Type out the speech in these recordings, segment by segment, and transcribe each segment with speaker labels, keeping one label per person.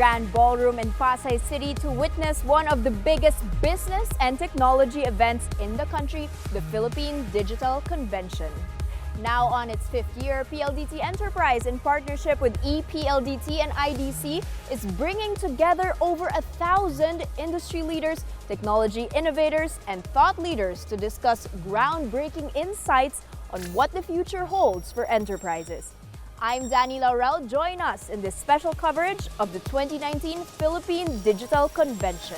Speaker 1: Grand Ballroom in Pasay City to witness one of the biggest business and technology events in the country, the Philippine Digital Convention. Now on its fifth year, PLDT Enterprise, in partnership with ePLDT and IDC, is bringing together over 1,000 industry leaders, technology innovators, and thought leaders to discuss groundbreaking insights on what the future holds for enterprises. I'm Danny Laurel. Join us in this special coverage of the 2019 Philippine Digital Convention.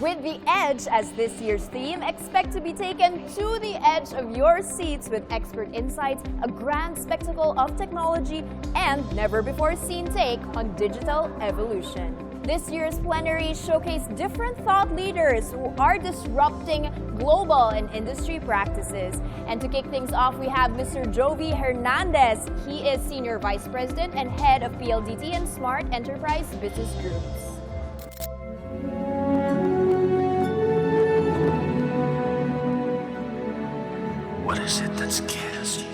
Speaker 1: With the edge as this year's theme, expect to be taken to the edge of your seats with expert insights, a grand spectacle of technology, and never-before-seen take on digital evolution. This year's plenary showcased different thought leaders who are disrupting global and industry practices. And to kick things off, we have Mr. Jovi Hernandez. He is Senior Vice President and Head of PLDT and Smart Enterprise Business Groups.
Speaker 2: What is it that scares you?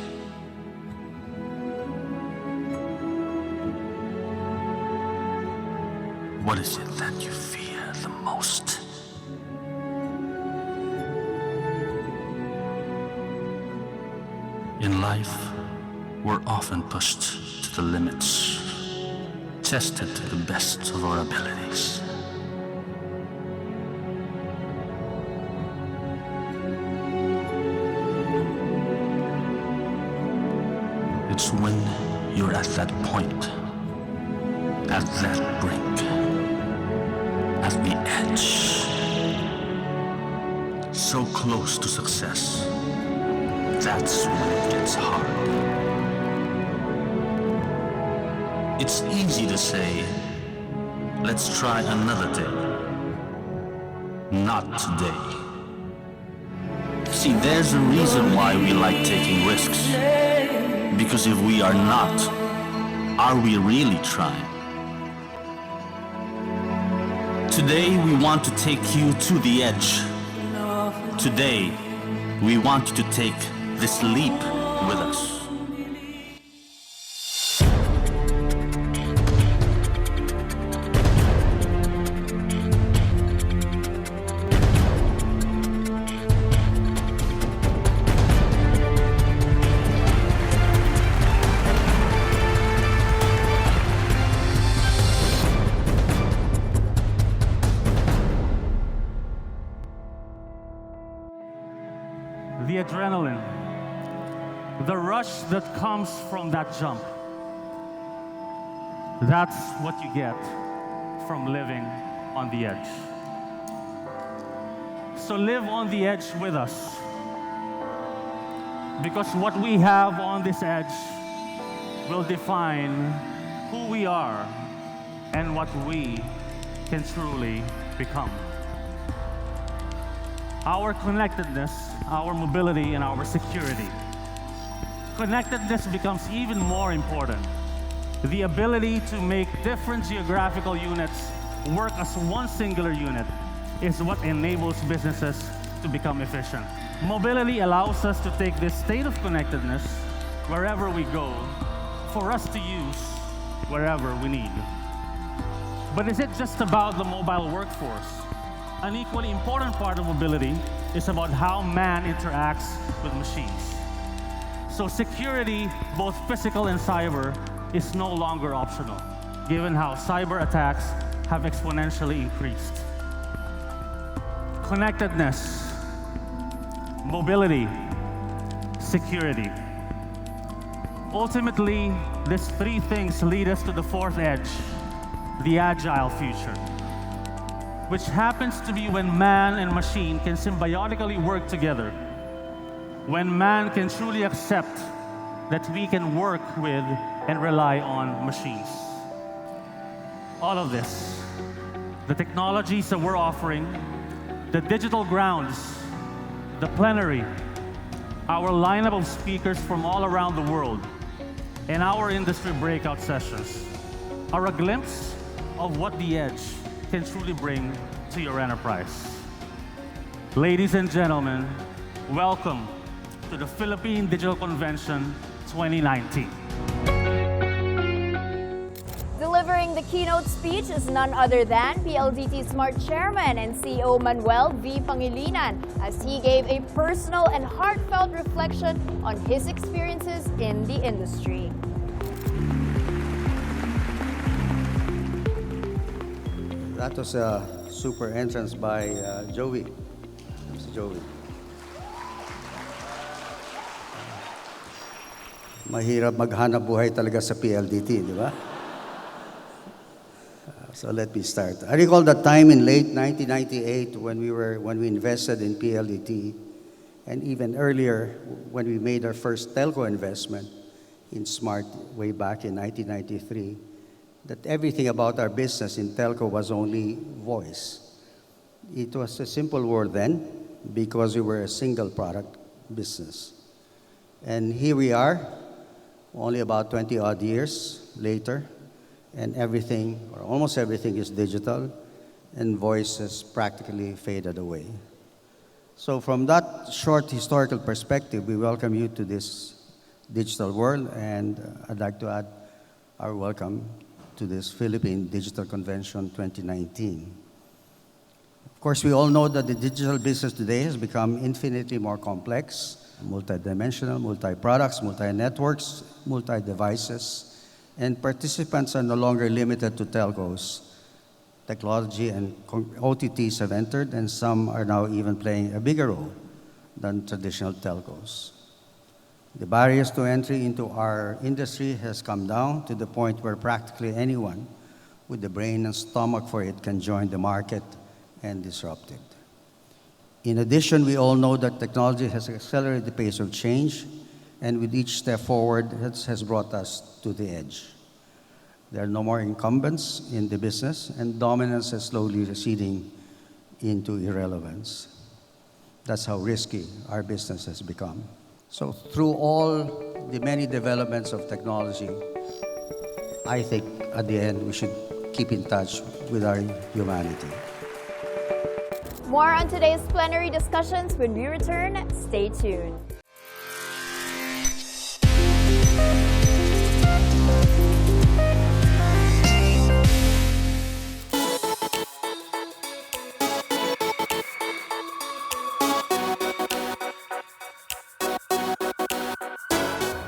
Speaker 2: What is it that you fear the most? In life, we're often pushed to the limits, tested to the best of our abilities. It's when you're at that point, at that brink, at the edge, so close to success, that's when it gets hard. It's easy to say, let's try another day. Not today. See, there's a reason why we like taking risks. Because if we are not, are we really trying? Today we want to take you to the edge. Today we want you to take this leap with us.
Speaker 3: The adrenaline, the rush that comes from that jump. That's what you get from living on the edge. So live on the edge with us, because what we have on this edge will define who we are and what we can truly become. Our connectedness, our mobility, and our security. Connectedness becomes even more important. The ability to make different geographical units work as one singular unit is what enables businesses to become efficient. Mobility allows us to take this state of connectedness wherever we go, for us to use wherever we need. But is it just about the mobile workforce? An equally important part of mobility is about how man interacts with machines. So security, both physical and cyber, is no longer optional, given how cyber attacks have exponentially increased. Connectedness, mobility, security. Ultimately, these three things lead us to the fourth edge, the agile future, which happens to be when man and machine can symbiotically work together, when man can truly accept that we can work with and rely on machines. All of this, the technologies that we're offering, the digital grounds, the plenary, our lineup of speakers from all around the world, and our industry breakout sessions are a glimpse of what the edge can truly bring to your enterprise. Ladies and gentlemen, welcome to the Philippine Digital Convention 2019.
Speaker 1: Delivering the keynote speech is none other than PLDT Smart Chairman and CEO Manuel V. Pangilinan as he gave a personal and heartfelt reflection on his experiences in the industry.
Speaker 4: That was a super entrance by Joey. Mr. Joey. Mahirap maghanap buhay talaga sa PLDT, di ba? So let me start. I recall that time in late 1998 when we invested in PLDT, and even earlier when we made our first telco investment in Smart way back in 1993, that everything about our business in telco was only voice. It was a simple world then because we were a single product business. And here we are, only about 20 odd years later, and everything, or almost everything, is digital, and voice has practically faded away. So from that short historical perspective, we welcome you to this digital world, and I'd like to add our welcome to this Philippine Digital Convention 2019. Of course, we all know that the digital business today has become infinitely more complex, multidimensional, multi-products, multi-networks, multi-devices, and participants are no longer limited to telcos. Technology and OTTs have entered, and some are now even playing a bigger role than traditional telcos. The barriers to entry into our industry has come down to the point where practically anyone with the brain and stomach for it can join the market and disrupt it. In addition, we all know that technology has accelerated the pace of change, and with each step forward, it has brought us to the edge. There are no more incumbents in the business, and dominance is slowly receding into irrelevance. That's how risky our business has become. So through all the many developments of technology, I think at the end we should keep in touch with our humanity.
Speaker 1: More on today's plenary discussions when we return. Stay tuned.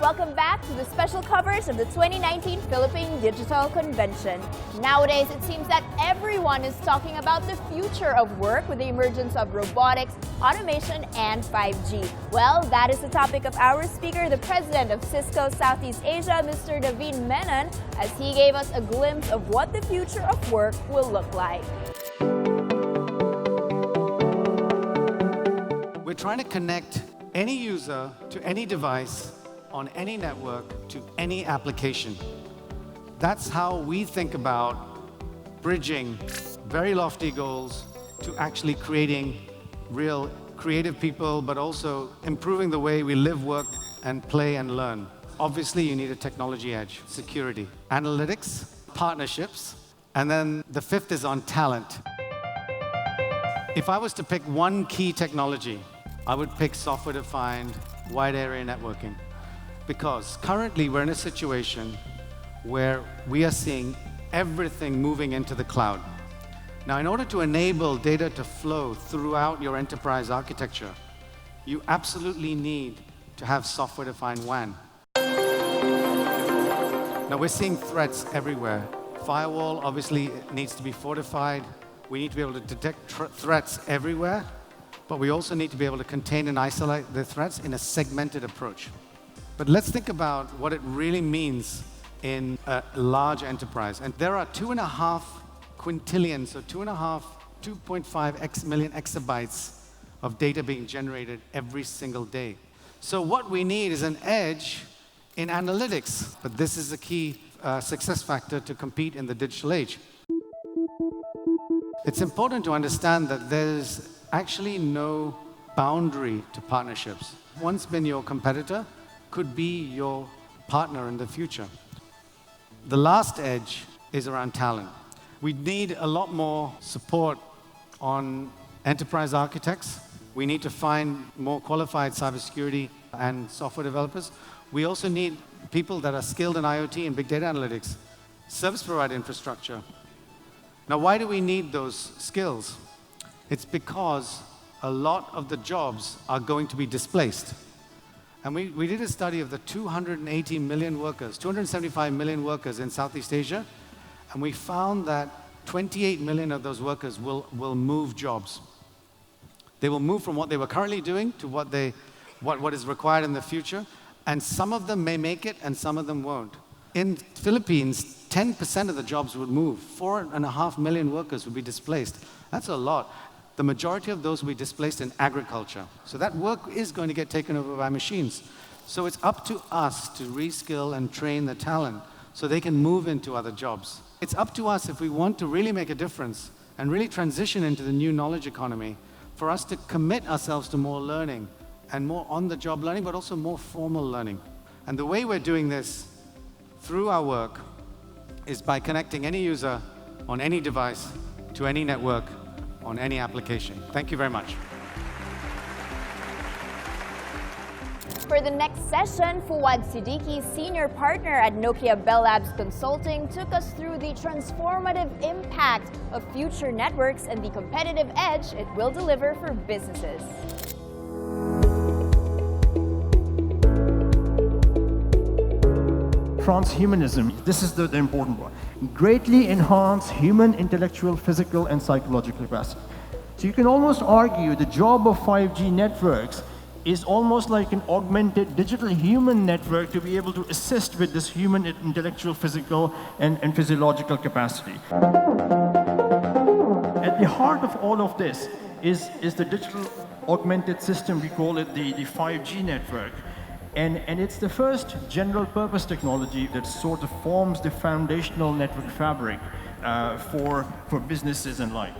Speaker 1: Welcome back to the special coverage of the 2019 Philippine Digital Convention. Nowadays, it seems that everyone is talking about the future of work with the emergence of robotics, automation, and 5G. Well, that is the topic of our speaker, the president of Cisco Southeast Asia, Mr. Davin Menon, as he gave us a glimpse of what the future of work will look like.
Speaker 5: We're trying to connect any user to any device on any network to any application. That's how we think about bridging very lofty goals to actually creating real creative people, but also improving the way we live, work, and play and learn. Obviously, you need a technology edge, security, analytics, partnerships, and then the fifth is on talent. If I was to pick one key technology, I would pick software-defined wide area networking. Because currently we're in a situation where we are seeing everything moving into the cloud. Now, in order to enable data to flow throughout your enterprise architecture, you absolutely need to have software-defined WAN. Now, we're seeing threats everywhere. Firewall obviously needs to be fortified. We need to be able to detect threats everywhere, but we also need to be able to contain and isolate the threats in a segmented approach. But let's think about what it really means in a large enterprise. And there are 2.5 quintillion, so 2.5 million exabytes of data being generated every single day. So what we need is an edge in analytics. But this is a key success factor to compete in the digital age. It's important to understand that there's actually no boundary to partnerships. Once been your competitor, could be your partner in the future. The last edge is around talent. We need a lot more support on enterprise architects We need to find more qualified cybersecurity and software developers. We also need people that are skilled in IoT and big data analytics, service provider infrastructure. Now, why do we need those skills? It's because a lot of the jobs are going to be displaced. And we did a study of the 280 million workers, 275 million workers in Southeast Asia, and we found that 28 million of those workers will move jobs. They will move from what they were currently doing to what is required in the future, and some of them may make it and some of them won't. In Philippines, 10% of the jobs would move. 4.5 million workers would be displaced. That's a lot. The majority of those will be displaced in agriculture. So that work is going to get taken over by machines. So it's up to us to reskill and train the talent so they can move into other jobs. It's up to us, if we want to really make a difference and really transition into the new knowledge economy, for us to commit ourselves to more learning and more on-the-job learning, but also more formal learning. And the way we're doing this through our work is by connecting any user on any device to any network on any application. Thank you very much.
Speaker 1: For the next session, Fuad Siddiqui, senior partner at Nokia Bell Labs Consulting, took us through the transformative impact of future networks and the competitive edge it will deliver for businesses.
Speaker 6: Transhumanism, this is the important one. Greatly enhance human intellectual, physical, and psychological capacity. So you can almost argue the job of 5G networks is almost like an augmented digital human network to be able to assist with this human intellectual, physical, and physiological capacity. At the heart of all of this is the digital augmented system. We call it the 5G network. And it's the first general purpose technology that sort of forms the foundational network fabric for businesses and like.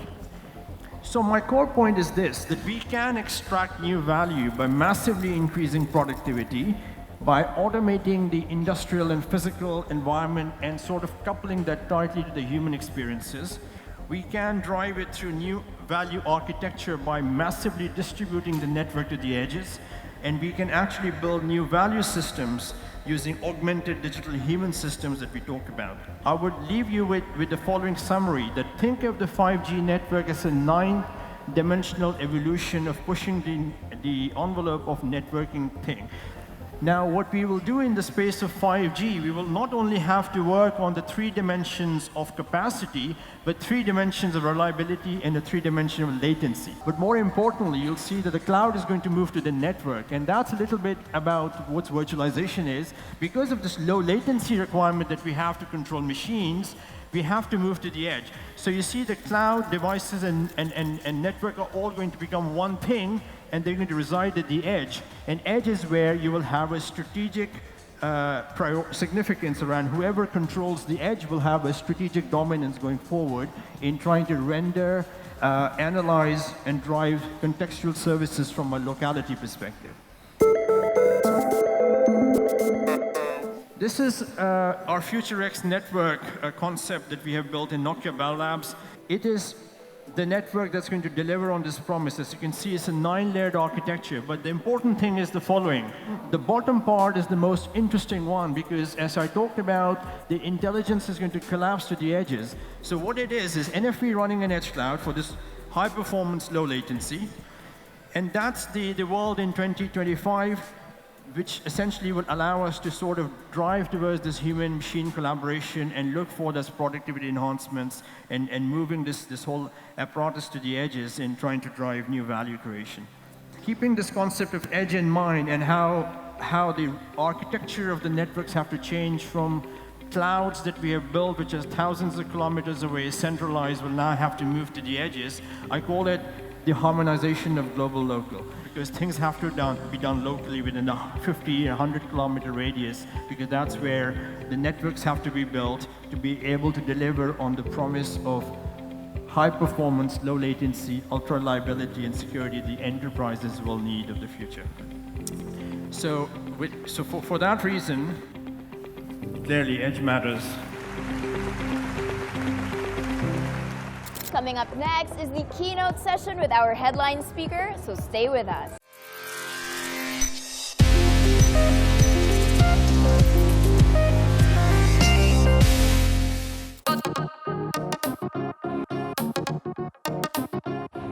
Speaker 6: So my core point is this, that we can extract new value by massively increasing productivity, by automating the industrial and physical environment and sort of coupling that tightly to the human experiences. We can drive it through new value architecture by massively distributing the network to the edges. And we can actually build new value systems using augmented digital human systems that we talk about. I would leave you with the following summary, that think of the 5G network as a 9-dimensional evolution of pushing the envelope of networking thing. Now, what we will do in the space of 5G, we will not only have to work on the 3 dimensions of capacity, but 3 dimensions of reliability and a 3 dimension of latency. But more importantly, you'll see that the cloud is going to move to the network, and that's a little bit about what virtualization is. Because of this low latency requirement that we have to control machines, we have to move to the edge. So you see the cloud, devices, and network are all going to become one thing, and they're going to reside at the edge. And edge is where you will have a strategic significance around whoever controls the edge will have a strategic dominance going forward in trying to render, analyze, and drive contextual services from a locality perspective. This is our FutureX network concept that we have built in Nokia Bell Labs. It is the network that's going to deliver on this promise. As you can see, it's a 9-layered architecture, but the important thing is the following. The bottom part is the most interesting one because, as I talked about, the intelligence is going to collapse to the edges. So what it is NFV running an edge cloud for this high performance, low latency, and that's the world in 2025, which essentially will allow us to sort of drive towards this human-machine collaboration and look for those productivity enhancements and moving this whole apparatus to the edges in trying to drive new value creation. Keeping this concept of edge in mind and how the architecture of the networks have to change from clouds that we have built, which is thousands of kilometers away, centralized, will now have to move to the edges. I call it the harmonization of global-local, because things have to be done locally within a 50 or 100-kilometer radius, because that's where the networks have to be built to be able to deliver on the promise of high performance, low latency, ultra reliability, and security the enterprises will need of the future. So for that reason, clearly edge matters.
Speaker 1: Coming up next is the keynote session with our headline speaker, so stay with us.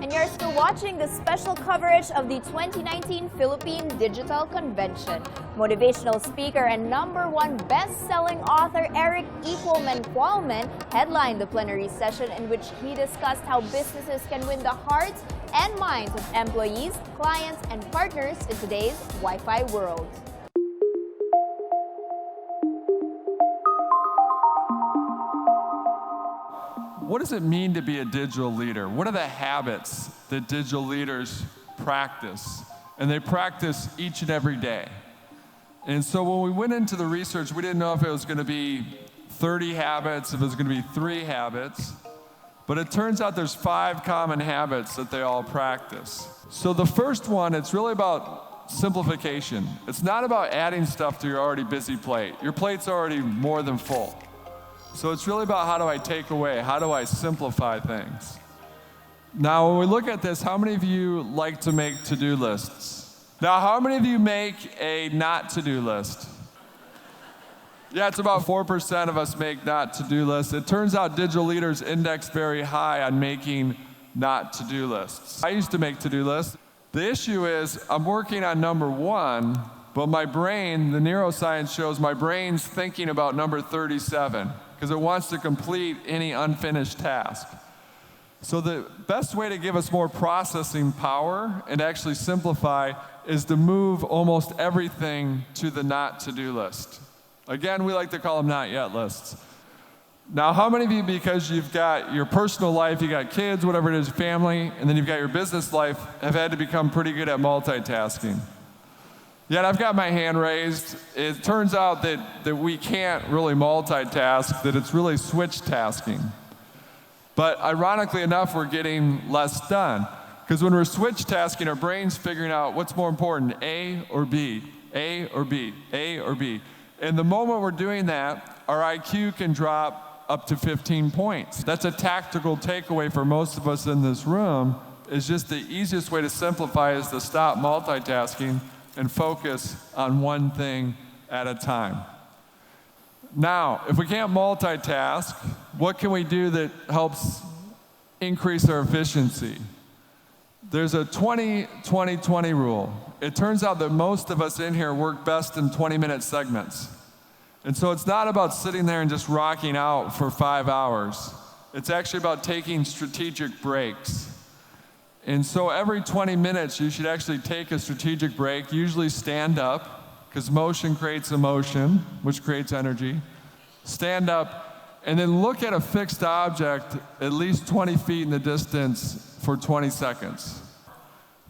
Speaker 1: And you're still watching the special coverage of the 2019 Philippine Digital Convention. Motivational speaker and #1 best-selling author Eric Equalman headlined the plenary session in which he discussed how businesses can win the hearts and minds of employees, clients, and partners in today's Wi-Fi world.
Speaker 7: What does it mean to be a digital leader? What are the habits that digital leaders practice? And they practice each and every day. And so when we went into the research, we didn't know if it was going to be 30 habits, if it was going to be 3 habits. But it turns out there's 5 common habits that they all practice. So the first one, it's really about simplification. It's not about adding stuff to your already busy plate. Your plate's already more than full. So it's really about how do I take away, how do I simplify things. Now, when we look at this, how many of you like to make to-do lists? Now, how many of you make a not to-do list? Yeah, it's about 4% of us make not to-do lists. It turns out digital leaders index very high on making not to-do lists. I used to make to-do lists. The issue is I'm working on #1, but my brain, the neuroscience shows my brain's thinking about number 37 because it wants to complete any unfinished task. So the best way to give us more processing power and actually simplify is to move almost everything to the not to-do list. Again, we like to call them not yet lists. Now, how many of you, because you've got your personal life, you got kids, whatever it is, family, and then you've got your business life, have had to become pretty good at multitasking? Yet I've got my hand raised. It turns out that we can't really multitask, that it's really switch tasking. But ironically enough, we're getting less done. Because when we're switch tasking, our brain's figuring out what's more important, A or B, A or B, A or B. And the moment we're doing that, our IQ can drop up to 15 points. That's a tactical takeaway for most of us in this room, is just the easiest way to simplify is to stop multitasking and focus on one thing at a time. Now, if we can't multitask, what can we do that helps increase our efficiency? There's a 20-20-20 rule. It turns out that most of us in here work best in 20-minute segments. And so it's not about sitting there and just rocking out for 5 hours. It's actually about taking strategic breaks. And so every 20 minutes, you should actually take a strategic break, usually stand up, because motion creates emotion, which creates energy. Stand up, and then look at a fixed object at least 20 feet in the distance for 20 seconds.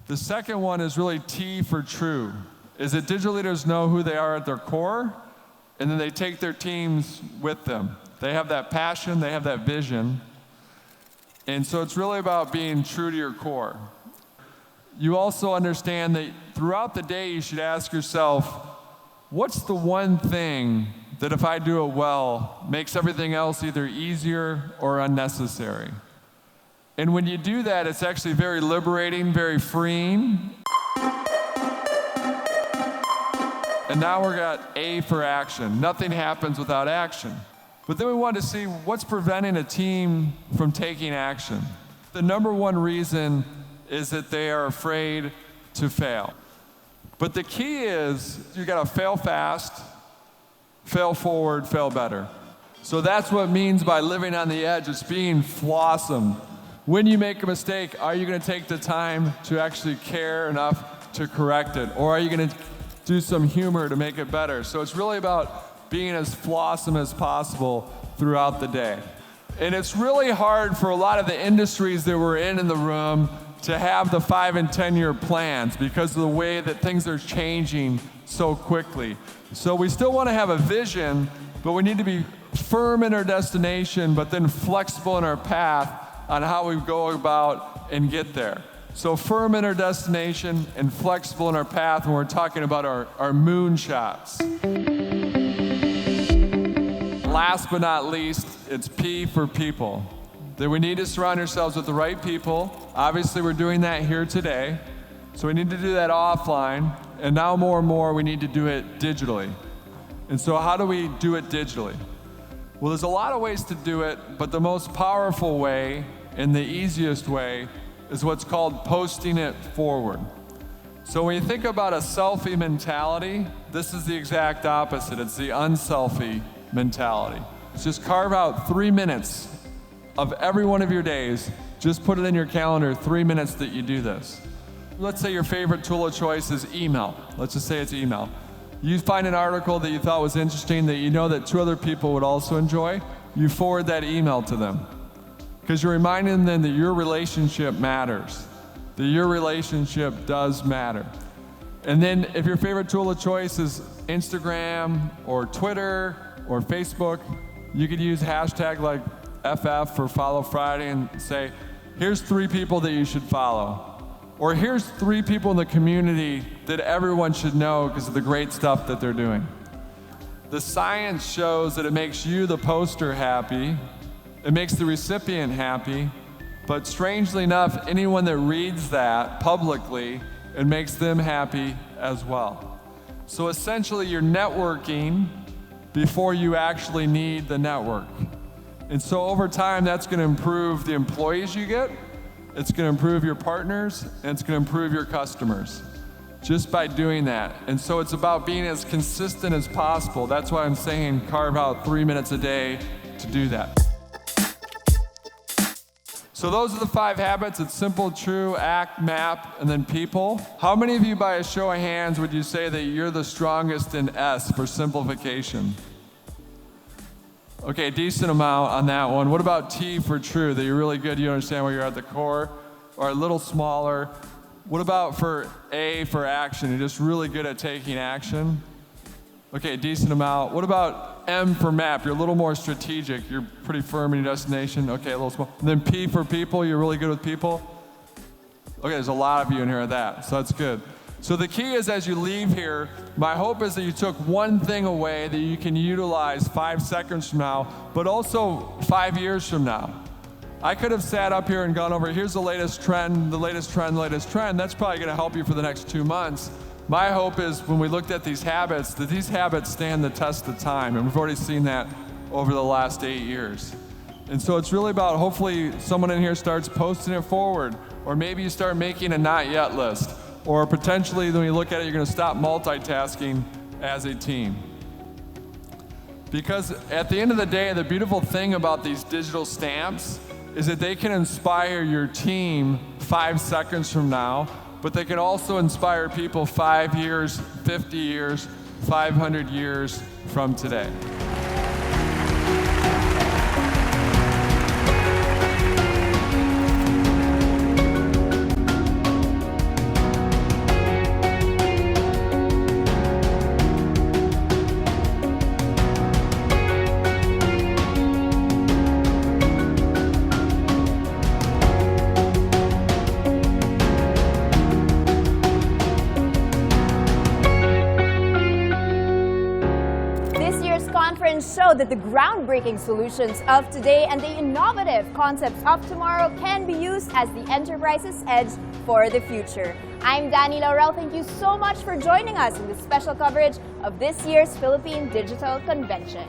Speaker 7: The second one is really T for true, is that digital leaders know who they are at their core, and then they take their teams with them. They have that passion, they have that vision. And so it's really about being true to your core. You also understand that throughout the day you should ask yourself, what's the one thing that if I do it well, makes everything else either easier or unnecessary? And when you do that, it's actually very liberating, very freeing. And now we're got A for action. Nothing happens without action. But then we want to see what's preventing a team from taking action. The #1 reason is that they are afraid to fail. But the key is you got to fail fast, fail forward, fail better. So that's what it means by living on the edge. It's being flawsome. When you make a mistake, are you going to take the time to actually care enough to correct it? Or are you going to do some humor to make it better? So it's really about being as flawsome as possible throughout the day. And it's really hard for a lot of the industries that we're in the room to have the 5 and 10-year plans because of the way that things are changing so quickly. So we still want to have a vision, but we need to be firm in our destination, but then flexible in our path on how we go about and get there. So firm in our destination and flexible in our path when we're talking about our moonshots. Last but not least, it's P for people. that we need to surround ourselves with the right people. Obviously, we're doing that here today. So we need to do that offline. And now more and more, we need to do it digitally. And so how do we do it digitally? Well, there's a lot of ways to do it, but the most powerful way and the easiest way is what's called posting it forward. So when you think about a selfie mentality, this is the exact opposite. It's the unselfie mentality. It's just carve out 3 minutes of every one of your days. Just put it in your calendar, 3 minutes that you do this. Let's say your favorite tool of choice is email. Let's just say it's email. You find an article that you thought was interesting that you know that 2 other people would also enjoy, you forward that email to them. Because you're reminding them that your relationship matters, that your relationship does matter. And then if your favorite tool of choice is Instagram or Twitter or Facebook, you could use hashtag like FF for Follow Friday and say, here's 3 people that you should follow. Or here's 3 people in the community that everyone should know because of the great stuff that they're doing. The science shows that it makes you, the poster, happy. It makes the recipient happy. But strangely enough, anyone that reads that publicly, it makes them happy as well. So essentially, you're networking before you actually need the network. And so over time, that's going to improve the employees you get. It's going to improve your partners, and it's going to improve your customers just by doing that. And so it's about being as consistent as possible. That's why I'm saying carve out 3 minutes a day to do that. So those are the 5 habits. It's simple, true, act, map, and then people. How many of you, by a show of hands, would you say that you're the strongest in S for simplification? Okay, decent amount on that one. What about T for true, that you're really good, you understand where you're at the core, or a little smaller? What about for A for action? You're just really good at taking action. Okay, decent amount. What about M for map? You're a little more strategic. You're pretty firm in your destination. Okay, a little small. And then P for people. You're really good with people. Okay, there's a lot of you in here at that, so that's good. So the key is, as you leave here, my hope is that you took one thing away that you can utilize 5 seconds from now, but also 5 years from now. I could have sat up here and gone over, here's the latest trend, the latest trend, the latest trend. That's probably going to help you for the next 2 months. My hope is when we looked at these habits, that these habits stand the test of time, and we've already seen that over the last 8 years. And so it's really about, hopefully someone in here starts posting it forward, or maybe you start making a not yet list, or potentially when you look at it, you're going to stop multitasking as a team. Because at the end of the day, the beautiful thing about these digital stamps is that they can inspire your team 5 seconds from now, but they can also inspire people 5 years, 50 years, 500 years from today.
Speaker 1: Show that the groundbreaking solutions of today and the innovative concepts of tomorrow can be used as the enterprise's edge for the future. I'm Danny Laurel. Thank you so much for joining us in this special coverage of this year's Philippine Digital Convention.